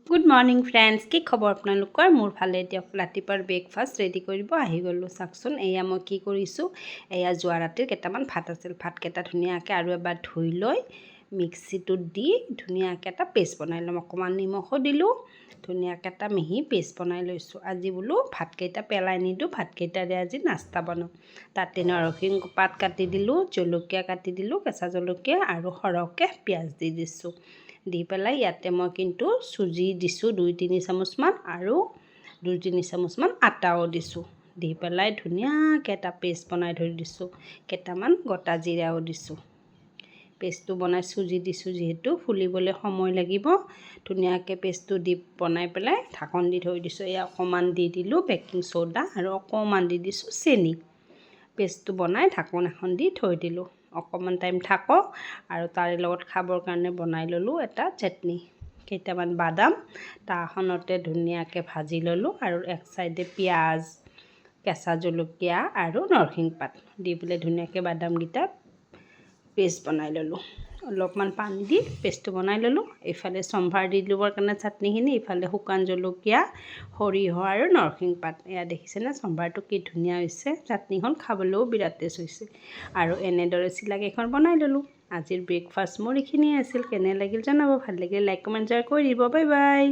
Good morning friends, কি খবৰ আপোনালোকৰ? মোৰ ভালে দিয়ক। ৰাতিপুৱাৰ ব্ৰেকফাষ্ট ৰেডি কৰিব আহি গ'লোঁ। চাওকচোন, এয়া মই কি কৰিছোঁ। এয়া যোৱা ৰাতিৰ কেইটামান ভাত আছিল। ভাতকেইটা ধুনীয়াকৈ আৰু এবাৰ ধুই লৈ মিক্সিটোত দি ধুনীয়াকৈ এটা পেষ্ট বনাই ল'ম। অকণমান নিমখো দিলোঁ, ধুনীয়াকৈ এটা মিহি পেষ্ট বনাই লৈছোঁ। আজি বোলো ভাতকেইটা পেলাই নিদিওঁ, ভাতকেইটাৰে আজি নাস্তা বনাওঁ। তাতে নৰসিংহ পাত কাটি দিলোঁ, জলকীয়া কাটি দিলোঁ, কেঁচা জলকীয়া আৰু সৰহকৈ পিঁয়াজ দি দিছোঁ। দি পেলাই ইয়াতে মই কিন্তু চুজি দিছোঁ 2-3 চামুচমান আৰু 2-3 চামুচমান আটাও দিছোঁ। দি পেলাই ধুনীয়াকৈ এটা পেষ্ট বনাই থৈ দিছোঁ। কেইটামান গোটা জিৰাও দিছোঁ। পেষ্টটো বনাই চুজি দিছোঁ যিহেতু ফুলিবলৈ সময় লাগিব, ধুনীয়াকৈ পেষ্টটো দি বনাই পেলাই ঢাকন দি থৈ দিছোঁ। এয়া অকণমান দি দিলোঁ বেকিং চ'ডা আৰু অকণমান দি দিছোঁ চেনি। পেষ্টটো বনাই ঢাকন এখন দি থৈ দিলোঁ। অকণমান টাইম থাকক আৰু তাৰে লগত খাবৰ কাৰণে বনাই ল'লোঁ এটা চাটনি। কেইটামান বাদাম তাখনতে ধুনীয়াকৈ ভাজি ল'লোঁ আৰু এক চাইডে পিঁয়াজ, কেঁচা জলকীয়া আৰু নৰসিংহ পাত দি পেলাই ধুনীয়াকৈ বাদামকেইটা পেষ্ট বনাই ল'লোঁ। অলপমান পানী দি পেষ্টটো বনাই ল'লোঁ। এইফালে চম্ভাৰ দি দিবৰ কাৰণে চাটনিখিনি, ইফালে শুকান জলকীয়া, সৰিয়হ আৰু নৰসিংহ পাত। এয়া দেখিছেনে চম্ভাৰটো কি ধুনীয়া হৈছে। চাটনিখন খাবলৈও বিৰাট টেষ্ট হৈছে। আৰু এনেদৰে চিলাকেইখন বনাই ল'লোঁ। আজিৰ ব্ৰেকফাষ্ট মোৰ এইখিনিয়ে আছিল। কেনে লাগিল জনাব। ভাল লাগিলে লাইক কমেণ্ট শ্বেয়াৰ কৰি দিব। Bye bye.